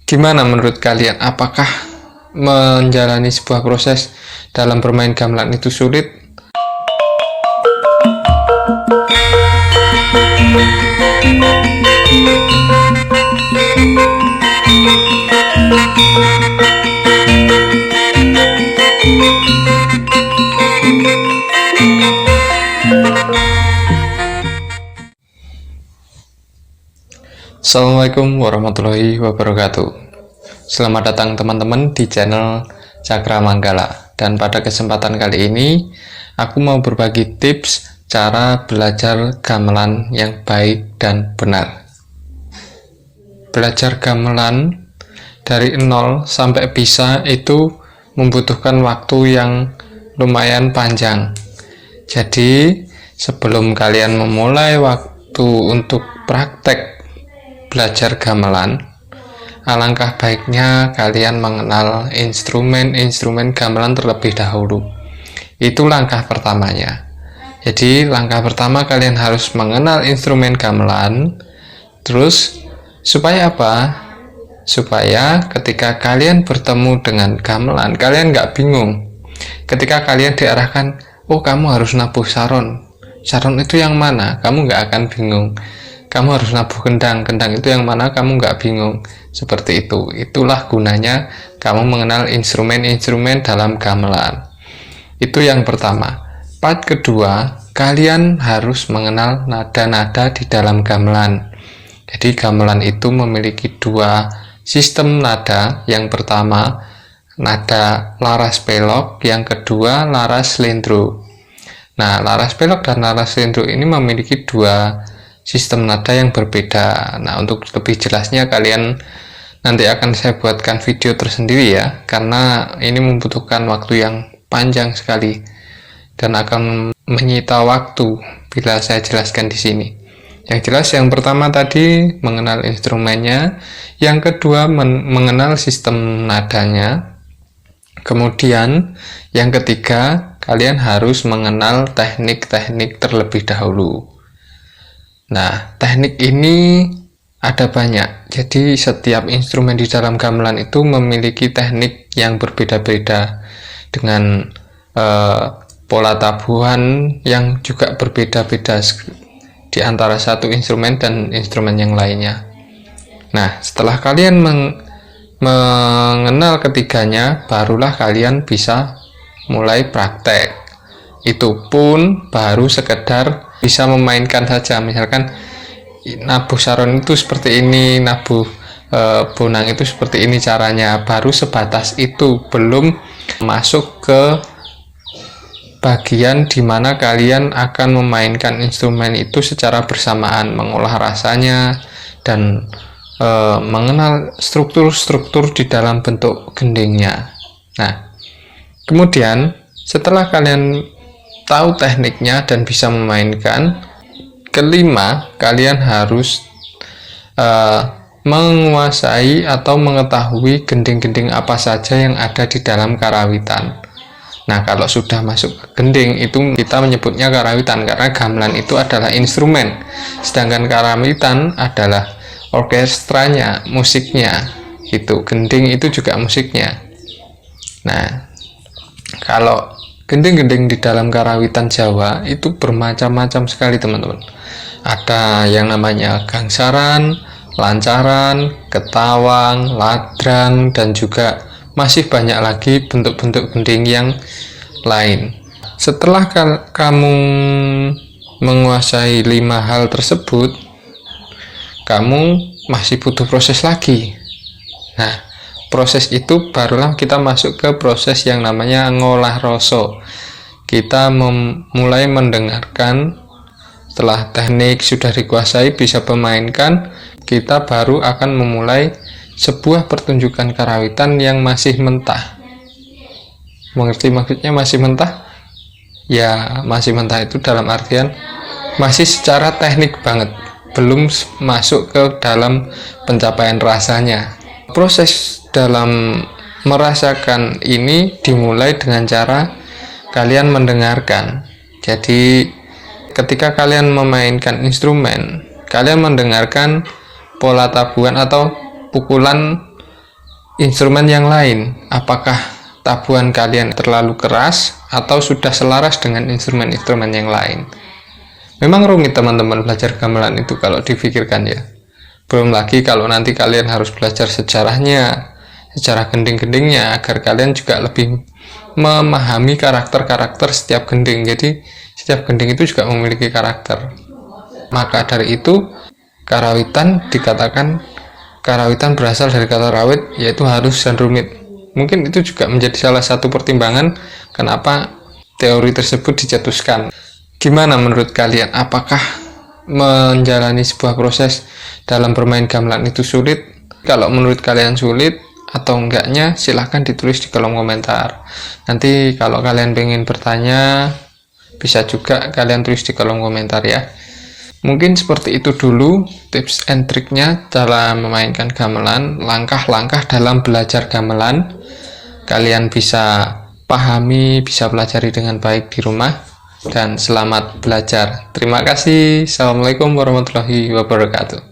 Gimana menurut kalian? Apakah menjalani sebuah proses dalam bermain gamelan itu sulit? Assalamualaikum warahmatullahi wabarakatuh. Selamat datang teman-teman di channel Cakra Manggala. Dan pada kesempatan kali ini aku mau berbagi tips cara belajar gamelan yang baik dan benar. Belajar gamelan dari nol sampai bisa itu membutuhkan waktu yang lumayan panjang. Jadi sebelum kalian memulai waktu untuk praktek belajar gamelan, alangkah baiknya kalian mengenal instrumen-instrumen gamelan terlebih dahulu. Itu langkah pertamanya. Jadi langkah pertama kalian harus mengenal instrumen gamelan. Terus supaya apa? Supaya ketika kalian bertemu dengan gamelan, kalian nggak bingung. Ketika kalian diarahkan, oh kamu harus nabuh saron. Saron itu yang mana? Kamu nggak akan bingung. Kamu harus nabuh kendang. Kendang itu yang mana? Kamu nggak bingung. Seperti itu. Itulah gunanya kamu mengenal instrumen-instrumen dalam gamelan. Itu yang pertama. Part kedua, kalian harus mengenal nada-nada di dalam gamelan. Jadi gamelan itu memiliki dua sistem nada. Yang pertama, nada laras pelok. Yang kedua, laras slendro. Nah, laras pelok dan laras slendro ini memiliki dua sistem nada yang berbeda. Nah, untuk lebih jelasnya kalian nanti akan saya buatkan video tersendiri ya, karena ini membutuhkan waktu yang panjang sekali dan akan menyita waktu bila saya jelaskan di sini. Yang jelas yang pertama tadi mengenal instrumennya, yang kedua mengenal sistem nadanya, kemudian yang ketiga kalian harus mengenal teknik-teknik terlebih dahulu. Nah, teknik ini ada banyak. Jadi setiap instrumen di dalam gamelan itu memiliki teknik yang berbeda-beda dengan pola tabuhan yang juga berbeda-beda di antara satu instrumen dan instrumen yang lainnya. Nah, setelah kalian mengenal ketiganya, barulah kalian bisa mulai praktek. Itu pun baru sekedar bisa memainkan saja, misalkan nabuh saron itu seperti ini, nabuh bonang itu seperti ini caranya, baru sebatas itu, belum masuk ke bagian dimana kalian akan memainkan instrumen itu secara bersamaan, mengolah rasanya dan mengenal struktur-struktur di dalam bentuk gendingnya. Nah, kemudian setelah kalian tahu tekniknya dan bisa memainkan, kelima, kalian harus menguasai atau mengetahui gending-gending apa saja yang ada di dalam karawitan. Nah, kalau sudah masuk ke gending, itu kita menyebutnya karawitan, karena gamelan itu adalah instrumen, sedangkan karawitan adalah orkestranya, musiknya. Itu gending itu juga musiknya. Nah, kalau gending-gending di dalam karawitan Jawa itu bermacam-macam sekali teman-teman. Ada yang namanya gangsaran, lancaran, ketawang, ladrang, dan juga masih banyak lagi bentuk-bentuk gending yang lain. Setelah kamu menguasai 5 hal tersebut, kamu masih butuh proses lagi. Nah, proses itu barulah kita masuk ke proses yang namanya ngolah rasa. Kita mulai mendengarkan. Setelah teknik sudah dikuasai, bisa memainkan, kita baru akan memulai sebuah pertunjukan karawitan yang masih mentah. Mengerti maksudnya masih mentah? Ya, masih mentah itu dalam artian masih secara teknik banget, belum masuk ke dalam pencapaian rasanya. Proses dalam merasakan ini dimulai dengan cara kalian mendengarkan. Jadi ketika kalian memainkan instrumen, kalian mendengarkan pola tabuhan atau pukulan instrumen yang lain. Apakah tabuhan kalian terlalu keras atau sudah selaras dengan instrumen-instrumen yang lain? Memang rumit teman-teman belajar gamelan itu kalau dipikirkan ya. Belum lagi kalau nanti kalian harus belajar sejarahnya, sejarah gending-gendingnya, agar kalian juga lebih memahami karakter-karakter setiap gending. Jadi setiap gending itu juga memiliki karakter. Maka dari itu karawitan dikatakan, karawitan berasal dari kata rawit, yaitu halus dan rumit. Mungkin itu juga menjadi salah satu pertimbangan kenapa teori tersebut dicetuskan. Gimana menurut kalian? Apakah menjalani sebuah proses dalam bermain gamelan itu sulit? Kalau menurut kalian sulit atau enggaknya, silahkan ditulis di kolom komentar. Nanti kalau kalian pengen bertanya, bisa juga kalian tulis di kolom komentar ya. Mungkin seperti itu dulu tips and triknya dalam memainkan gamelan, langkah-langkah dalam belajar gamelan. Kalian bisa pahami, bisa pelajari dengan baik di rumah, dan selamat belajar. Terima kasih. Assalamualaikum warahmatullahi wabarakatuh.